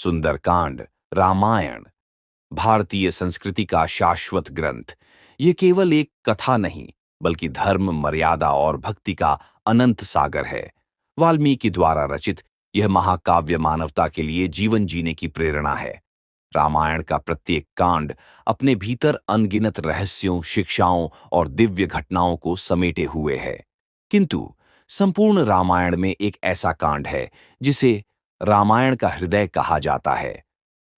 सुंदरकांड, रामायण, भारतीय संस्कृति का शाश्वत ग्रंथ। ये केवल एक कथा नहीं, बल्कि धर्म, मर्यादा और भक्ति का अनंत सागर है। वाल्मीकि द्वारा रचित यह महाकाव्य मानवता के लिए जीवन जीने की प्रेरणा है। रामायण का प्रत्येक कांड अपने भीतर अनगिनत रहस्यों, शिक्षाओं और दिव्य घटनाओं को समेटे हुए है। किंतु संपूर्ण रामायण में एक ऐसा कांड है जिसे रामायण का हृदय कहा जाता है।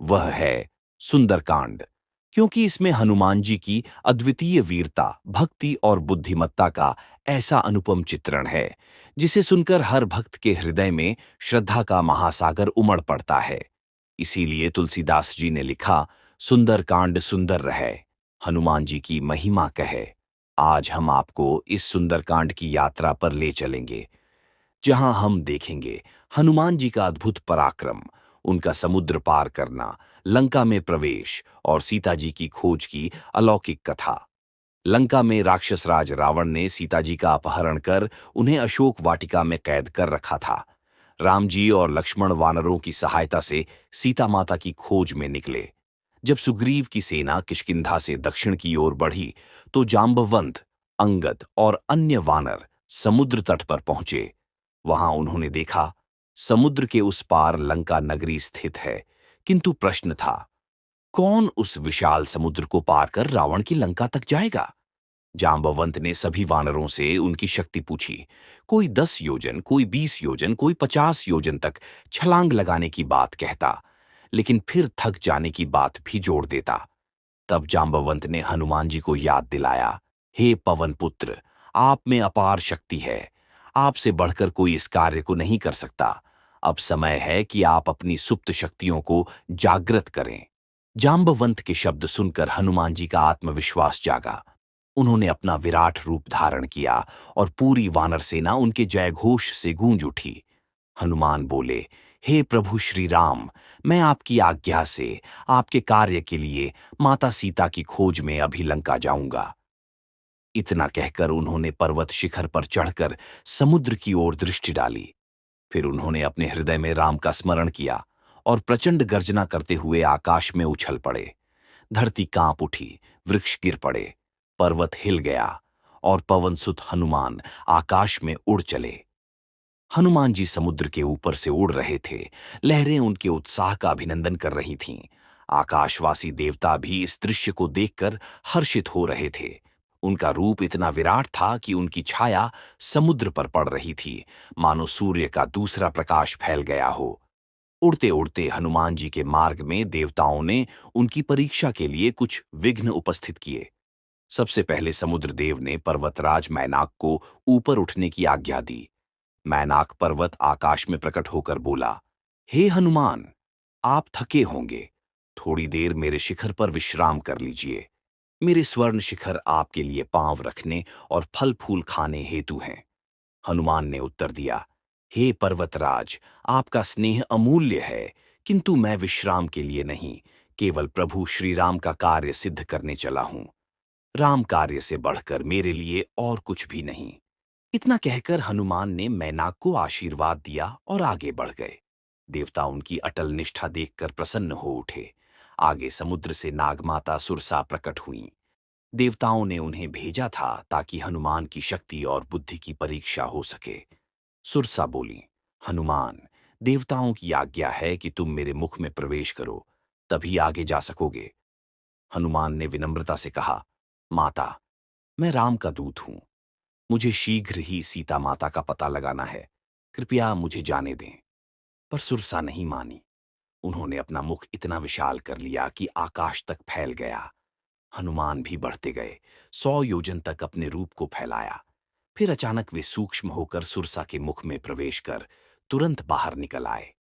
वह है सुंदरकांड, क्योंकि इसमें हनुमान जी की अद्वितीय वीरता, भक्ति और बुद्धिमत्ता का ऐसा अनुपम चित्रण है जिसे सुनकर हर भक्त के हृदय में श्रद्धा का महासागर उमड़ पड़ता है। इसीलिए तुलसीदास जी ने लिखा, सुंदरकांड सुंदर रहे, हनुमान जी की महिमा कहे। आज हम आपको इस सुंदरकांड की यात्रा पर ले चलेंगे, जहां हम देखेंगे हनुमान जी का अद्भुत पराक्रम, उनका समुद्र पार करना, लंका में प्रवेश और सीता जी की खोज की अलौकिक कथा। लंका में राक्षस राज रावण ने सीता जी का अपहरण कर उन्हें अशोक वाटिका में कैद कर रखा था। राम जी और लक्ष्मण वानरों की सहायता से सीता माता की खोज में निकले। जब सुग्रीव की सेना किष्किंधा से दक्षिण की ओर बढ़ी, तो जांबवंत, अंगद और अन्य वानर समुद्र तट पर पहुंचे। वहां उन्होंने देखा, समुद्र के उस पार लंका नगरी स्थित है। किंतु प्रश्न था, कौन उस विशाल समुद्र को पार कर रावण की लंका तक जाएगा? जांबवंत ने सभी वानरों से उनकी शक्ति पूछी। कोई 10 योजन, कोई 20 योजन, कोई 50 योजन तक छलांग लगाने की बात कहता, लेकिन फिर थक जाने की बात भी जोड़ देता। तब जांबवंत ने हनुमान जी को याद दिलाया, हे पवन पुत्र, आप में अपार शक्ति है। आपसे बढ़कर कोई इस कार्य को नहीं कर सकता। अब समय है कि आप अपनी सुप्त शक्तियों को जागृत करें। जांबवंत के शब्द सुनकर हनुमान जी का आत्मविश्वास जागा। उन्होंने अपना विराट रूप धारण किया और पूरी वानर सेना उनके जयघोष से गूंज उठी। हनुमान बोले, हे प्रभु श्री राम, मैं आपकी आज्ञा से आपके कार्य के लिए माता सीता की खोज में अभी लंका जाऊंगा। इतना कहकर उन्होंने पर्वत शिखर पर चढ़कर समुद्र की ओर दृष्टि डाली। फिर उन्होंने अपने हृदय में राम का स्मरण किया और प्रचंड गर्जना करते हुए आकाश में उछल पड़े। धरती कांप उठी, वृक्ष गिर पड़े, पर्वत हिल गया और पवनसुत हनुमान आकाश में उड़ चले। हनुमान जी समुद्र के ऊपर से उड़ रहे थे। लहरें उनके उत्साह का अभिनंदन कर रही थीं। आकाशवासी देवता भी इस दृश्य को देखकर हर्षित हो रहे थे। उनका रूप इतना विराट था कि उनकी छाया समुद्र पर पड़ रही थी, मानो सूर्य का दूसरा प्रकाश फैल गया हो। उड़ते उड़ते हनुमान जी के मार्ग में देवताओं ने उनकी परीक्षा के लिए कुछ विघ्न उपस्थित किए। सबसे पहले समुद्र देव ने पर्वतराज मैनाक को ऊपर उठने की आज्ञा दी। मैनाक पर्वत आकाश में प्रकट होकर बोला, हे हनुमान, आप थके होंगे, थोड़ी देर मेरे शिखर पर विश्राम कर लीजिए। मेरे स्वर्ण शिखर आपके लिए पांव रखने और फल फूल खाने हेतु हैं। हनुमान ने उत्तर दिया, हे पर्वतराज, आपका स्नेह अमूल्य है, किंतु मैं विश्राम के लिए नहीं, केवल प्रभु श्री राम का कार्य सिद्ध करने चला हूं। राम कार्य से बढ़कर मेरे लिए और कुछ भी नहीं। इतना कहकर हनुमान ने मैनाक को आशीर्वाद दिया और आगे बढ़ गए। देवता उनकी अटल निष्ठा देखकर प्रसन्न हो उठे। आगे समुद्र से नागमाता सुरसा प्रकट हुईं। देवताओं ने उन्हें भेजा था ताकि हनुमान की शक्ति और बुद्धि की परीक्षा हो सके। सुरसा बोली, हनुमान, देवताओं की आज्ञा है कि तुम मेरे मुख में प्रवेश करो, तभी आगे जा सकोगे। हनुमान ने विनम्रता से कहा, माता, मैं राम का दूत हूं। मुझे शीघ्र ही सीता माता का पता लगाना है। कृपया मुझे जाने दें। पर सुरसा नहीं मानी। उन्होंने अपना मुख इतना विशाल कर लिया कि आकाश तक फैल गया। हनुमान भी बढ़ते गए, 100 योजन तक अपने रूप को फैलाया। फिर अचानक वे सूक्ष्म होकर सुरसा के मुख में प्रवेश कर तुरंत बाहर निकल आए।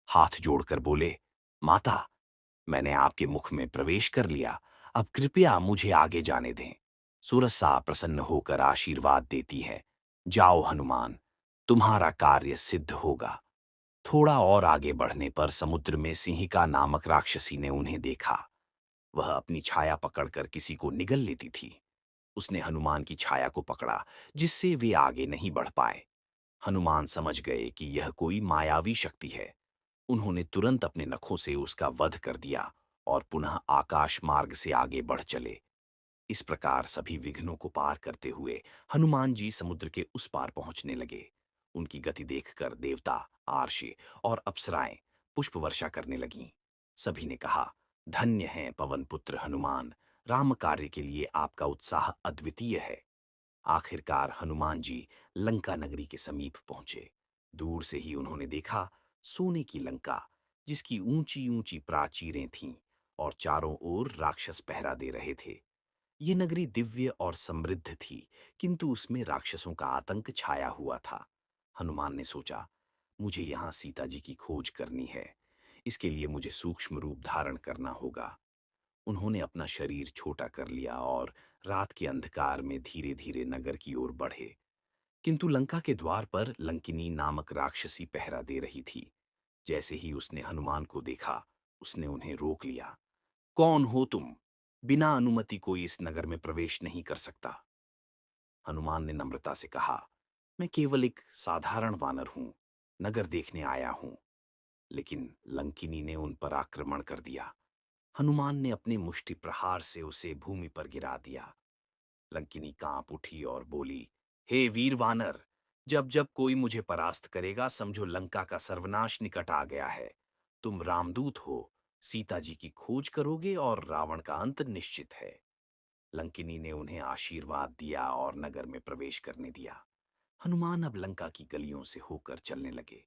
हाथ जोड़कर बोले, माता, मैंने आपके मुख में प्रवेश कर लिया, अब कृपया मुझे आगे जाने दें। सुरसा प्रसन्न होकर आशीर्वाद देती है, जाओ हनुमान, तुम्हारा कार्य सिद्ध होगा। थोड़ा और आगे बढ़ने पर समुद्र में सिंहिका नामक राक्षसी ने उन्हें देखा। वह अपनी छाया पकड़कर किसी को निगल लेती थी। उसने हनुमान की छाया को पकड़ा, जिससे वे आगे नहीं बढ़ पाए। हनुमान समझ गए कि यह कोई मायावी शक्ति है। उन्होंने तुरंत अपने नखों से उसका वध कर दिया और पुनः आकाश मार्ग से आगे बढ़ चले। इस प्रकार सभी विघ्नों को पार करते हुए हनुमान जी समुद्र के उस पार पहुंचने लगे। उनकी गति देखकर देवता, आर्षि और अप्सराएं पुष्प वर्षा करने लगीं। सभी ने कहा, धन्य है पवन पुत्र हनुमान, राम कार्य के लिए आपका उत्साह अद्वितीय है। आखिरकार हनुमान जी लंका नगरी के समीप पहुंचे। दूर से ही उन्होंने देखा सोने की लंका, जिसकी ऊंची ऊंची प्राचीरें थीं और चारों ओर राक्षस पहरा दे रहे थे। ये नगरी दिव्य और समृद्ध थी, किंतु उसमें राक्षसों का आतंक छाया हुआ था। हनुमान ने सोचा, मुझे यहाँ सीता जी की खोज करनी है। इसके लिए मुझे सूक्ष्म रूप धारण करना होगा। उन्होंने अपना शरीर छोटा कर लिया और रात के अंधकार में धीरे धीरे नगर की ओर बढ़े। किंतु लंका के द्वार पर लंकिनी नामक राक्षसी पहरा दे रही थी। जैसे ही उसने हनुमान को देखा, उसने उन्हें रोक लिया। कौन हो तुम? बिना अनुमति कोई इस नगर में प्रवेश नहीं कर सकता। हनुमान ने नम्रता से कहा, मैं केवल एक साधारण वानर हूं, नगर देखने आया हूं। लेकिन लंकिनी ने उन पर आक्रमण कर दिया। हनुमान ने अपने मुष्टि प्रहार से उसे भूमि पर गिरा दिया। लंकिनी कांप उठी और बोली, हे वीर वानर, जब जब कोई मुझे परास्त करेगा, समझो लंका का सर्वनाश निकट आ गया है। तुम रामदूत हो, सीता जी की खोज करोगे और रावण का अंत निश्चित है। लंकिनी ने उन्हें आशीर्वाद दिया और नगर में प्रवेश करने दिया। हनुमान अब लंका की गलियों से होकर चलने लगे।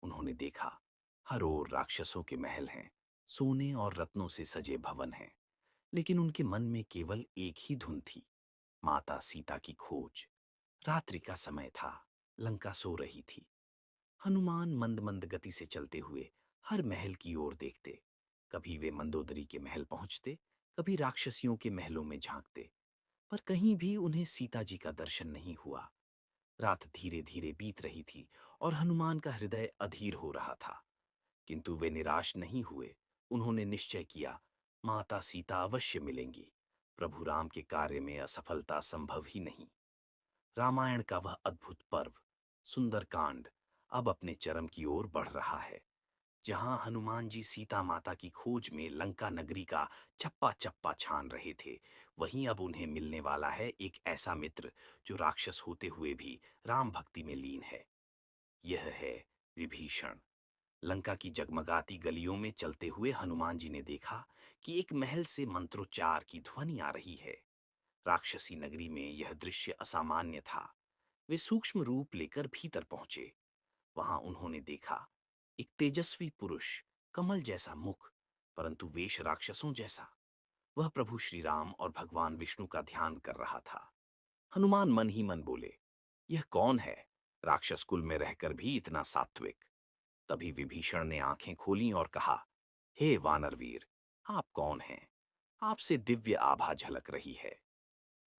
उन्होंने देखा, हर ओर राक्षसों के महल हैं, सोने और रत्नों से सजे भवन हैं। लेकिन उनके मन में केवल एक ही धुन थी, माता सीता की खोज। रात्रि का समय था, लंका सो रही थी। हनुमान मंद मंद गति से चलते हुए हर महल की ओर देखते। कभी वे मंदोदरी के महल पहुंचते, कभी राक्षसियों के महलों में झांकते, पर कहीं भी उन्हें सीता जी का दर्शन नहीं हुआ। रात धीरे धीरे बीत रही थी और हनुमान का हृदय अधीर हो रहा था। किंतु वे निराश नहीं हुए। उन्होंने निश्चय किया, माता सीता अवश्य मिलेंगी। प्रभु राम के कार्य में असफलता संभव ही नहीं। रामायण का वह अद्भुत पर्व, सुंदरकांड, अब अपने चरम की ओर बढ़ रहा है। जहां हनुमान जी सीता माता की खोज में लंका नगरी का चप्पा चप्पा छान रहे थे, वहीं अब उन्हें मिलने वाला है एक ऐसा मित्र जो राक्षस होते हुए भी राम भक्ति में लीन है। यह है विभीषण। लंका की जगमगाती गलियों में चलते हुए हनुमान जी ने देखा कि एक महल से मंत्रोच्चार की ध्वनि आ रही है। राक्षसी नगरी में यह दृश्य असामान्य था। वे सूक्ष्म रूप लेकर भीतर पहुंचे। वहां उन्होंने देखा एक तेजस्वी पुरुष, कमल जैसा मुख, परंतु वेश राक्षसों जैसा। वह प्रभु श्री राम और भगवान विष्णु का ध्यान कर रहा था। हनुमान मन ही मन बोले, यह कौन है, राक्षस कुल में रहकर भी इतना सात्विक। तभी विभीषण ने आंखें खोलीं और कहा, हे वानरवीर, आप कौन हैं? आपसे दिव्य आभा झलक रही है।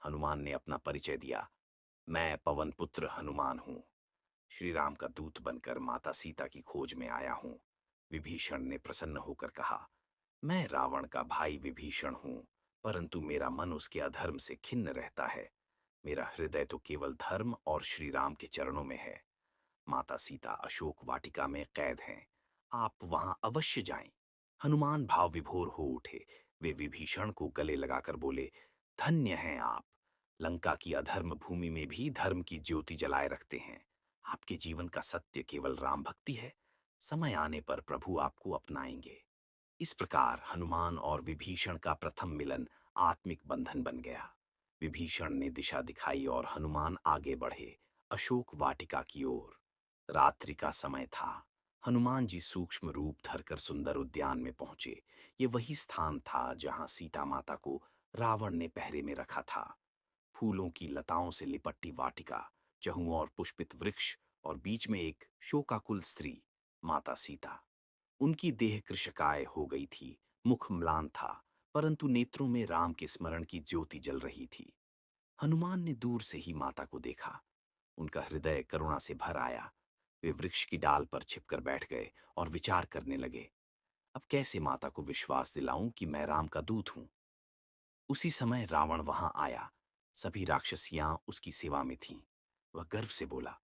हनुमान ने अपना परिचय दिया, मैं पवन पुत्र हनुमान हूं, श्री राम का दूत बनकर माता सीता की खोज में आया हूं। विभीषण ने प्रसन्न होकर कहा, मैं रावण का भाई विभीषण हूं, परंतु मेरा मन उसके अधर्म से खिन्न रहता है। मेरा हृदय तो केवल धर्म और श्री राम के चरणों में है। माता सीता अशोक वाटिका में कैद हैं, आप वहां अवश्य जाएं। हनुमान भाव विभोर हो उठे। वे विभीषण को गले लगाकर बोले, धन्य हैं आप, लंका की अधर्म भूमि में भी धर्म की ज्योति जलाए रखते हैं। आपके जीवन का सत्य केवल राम भक्ति है। समय आने पर प्रभु आपको अपनाएंगे। इस प्रकार हनुमान और विभीषण का प्रथम मिलन आत्मिक बंधन बन गया। विभीषण ने दिशा दिखाई और हनुमान आगे बढ़े, अशोक वाटिका की ओर। रात्रि का समय था। हनुमान जी सूक्ष्म रूप धरकर सुंदर उद्यान में पहुंचे। ये वही स्थान था जहां सीता माता को रावण ने पहरे में रखा था। फूलों की लताओं से लिपट्टी वाटिका, चहुं और पुष्पित वृक्ष और बीच में एक शोकाकुल स्त्री, माता सीता। उनकी देह कृशकाय हो गई थी, मुख म्लान था, परंतु नेत्रों में राम के स्मरण की ज्योति जल रही थी। हनुमान ने दूर से ही माता को देखा। उनका हृदय करुणा से भर आया। वे वृक्ष की डाल पर छिपकर बैठ गए और विचार करने लगे, अब कैसे माता को विश्वास दिलाऊं कि मैं राम का दूत हूं। उसी समय रावण वहां आया। सभी राक्षसियां उसकी सेवा में थीं। वह गर्व से बोला,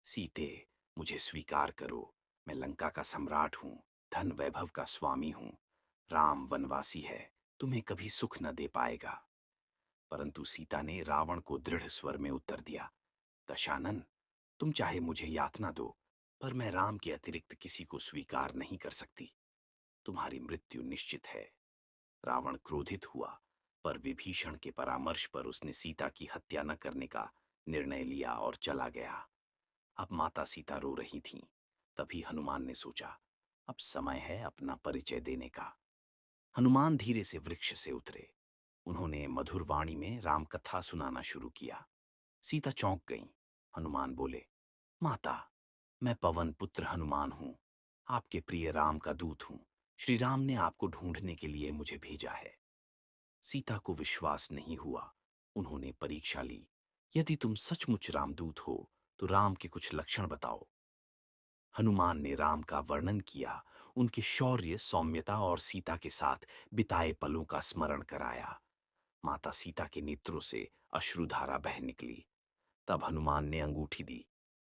सीते, मुझे स्वीकार करो, मैं लंका का सम्राट हूं, धन वैभव का स्वामी हूं। राम वनवासी है, तुम्हें कभी सुख न दे पाएगा। परंतु सीता ने रावण को दृढ़ स्वर में उत्तर दिया, दशानन, तुम चाहे मुझे यातना दो, पर मैं राम के अतिरिक्त किसी को स्वीकार नहीं कर सकती। तुम्हारी मृत्यु निश्चित है। रावण क्रोधित हुआ, पर विभीषण के परामर्श पर उसने सीता की हत्या न करने का निर्णय लिया और चला गया। अब माता सीता रो रही थीं। तभी हनुमान ने सोचा, अब समय है अपना परिचय देने का। हनुमान धीरे से वृक्ष से उतरे। उन्होंने मधुर वाणी में राम कथा सुनाना शुरू किया। सीता चौंक गईं। हनुमान बोले, माता, मैं पवन पुत्र हनुमान हूं, आपके प्रिय राम का दूत हूं। श्री राम ने आपको ढूंढने के लिए मुझे भेजा है। सीता को विश्वास नहीं हुआ। उन्होंने परीक्षा ली, यदि तुम सचमुच रामदूत हो तो राम के कुछ लक्षण बताओ। हनुमान ने राम का वर्णन किया, उनके शौर्य, सौम्यता और सीता के साथ बिताए पलों का स्मरण कराया। माता सीता के नेत्रों से अश्रुधारा बह निकली। तब हनुमान ने अंगूठी दी।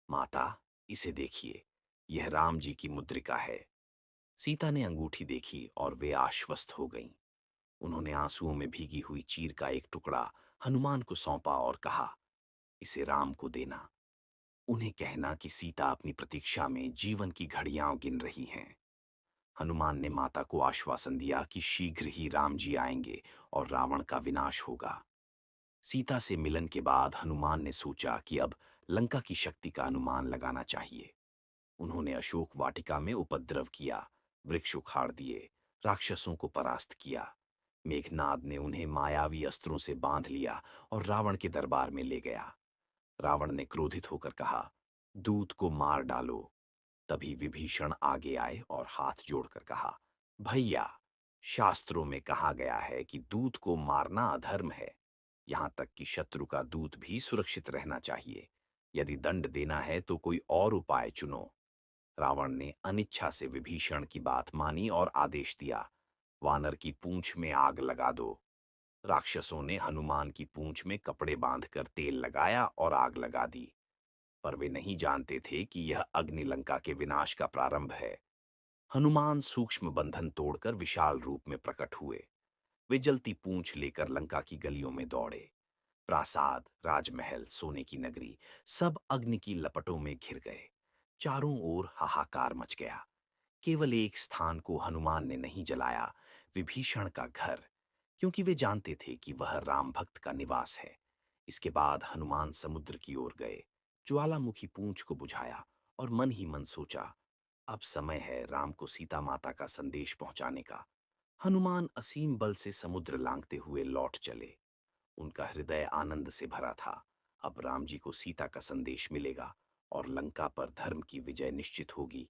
माता, इसे देखिए, यह राम जी की मुद्रिका है। सीता ने अंगूठी देखी और वे आश्वस्त हो गईं। उन्होंने आंसुओं में भीगी हुई चीर का एक टुकड़ा हनुमान को सौंपा और कहा, इसे राम को देना। उन्हें कहना कि सीता अपनी प्रतीक्षा में जीवन की घड़ियां गिन रही हैं। हनुमान ने माता को आश्वासन दिया कि शीघ्र ही राम जी आएंगे और रावण का विनाश होगा। सीता से मिलन के बाद हनुमान ने सोचा कि अब लंका की शक्ति का अनुमान लगाना चाहिए। उन्होंने अशोक वाटिका में उपद्रव किया, वृक्ष उखाड़ दिए, राक्षसों को परास्त किया। मेघनाद ने उन्हें मायावी अस्त्रों से बांध लिया और रावण के दरबार में ले गया। रावण ने क्रोधित होकर कहा, दूत को मार डालो। तभी विभीषण आगे आए और हाथ जोड़कर कहा, भैया, शास्त्रों में कहा गया है कि दूत को मारना अधर्म है। यहां तक कि शत्रु का दूत भी सुरक्षित रहना चाहिए। यदि दंड देना है तो कोई और उपाय चुनो। रावण ने अनिच्छा से विभीषण की बात मानी और आदेश दिया, वानर की पूंछ में आग लगा दो। राक्षसों ने हनुमान की पूंछ में कपड़े बांधकर तेल लगाया और आग लगा दी। पर वे नहीं जानते थे कि यह अग्नि लंका के विनाश का प्रारंभ है। हनुमान सूक्ष्म बंधन तोड़कर विशाल रूप में प्रकट हुए। वे जलती पूंछ लेकर लंका की गलियों में दौड़े। प्रासाद, राजमहल, सोने की नगरी, सब अग्नि की लपटों में घिर गए। चारों ओर हाहाकार मच गया। केवल एक स्थान को हनुमान ने नहीं जलाया, विभीषण का घर, क्योंकि वे जानते थे कि वह राम भक्त का निवास है। इसके बाद हनुमान समुद्र की ओर गए, ज्वालामुखी पूंछ को बुझाया और मन ही मन सोचा, अब समय है राम को सीता माता का संदेश पहुंचाने का। हनुमान असीम बल से समुद्र लांघते हुए लौट चले। उनका हृदय आनंद से भरा था। अब राम जी को सीता का संदेश मिलेगा और लंका पर धर्म की विजय निश्चित होगी।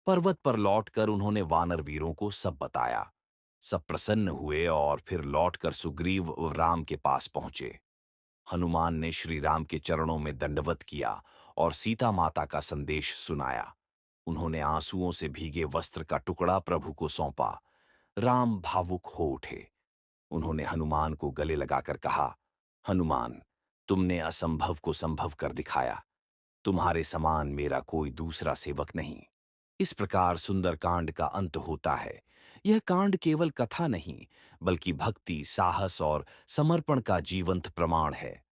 पर्वत पर लौटकर उन्होंने वानर वीरों को सब बताया। सब प्रसन्न हुए और फिर लौटकर सुग्रीव और राम के पास पहुंचे। हनुमान ने श्री राम के चरणों में दंडवत किया और सीता माता का संदेश सुनाया। उन्होंने आंसुओं से भीगे वस्त्र का टुकड़ा प्रभु को सौंपा। राम भावुक हो उठे। उन्होंने हनुमान को गले लगाकर कहा, हनुमान, तुमने असंभव को संभव कर दिखाया। तुम्हारे समान मेरा कोई दूसरा सेवक नहीं। इस प्रकार सुंदरकांड का अंत होता है। यह कांड केवल कथा नहीं, बल्कि भक्ति, साहस और समर्पण का जीवंत प्रमाण है।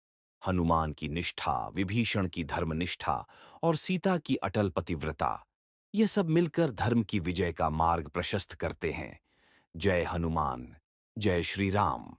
हनुमान की निष्ठा, विभीषण की धर्मनिष्ठा और सीता की अटल पतिव्रता, ये सब मिलकर धर्म की विजय का मार्ग प्रशस्त करते हैं। जय हनुमान, जय श्री राम।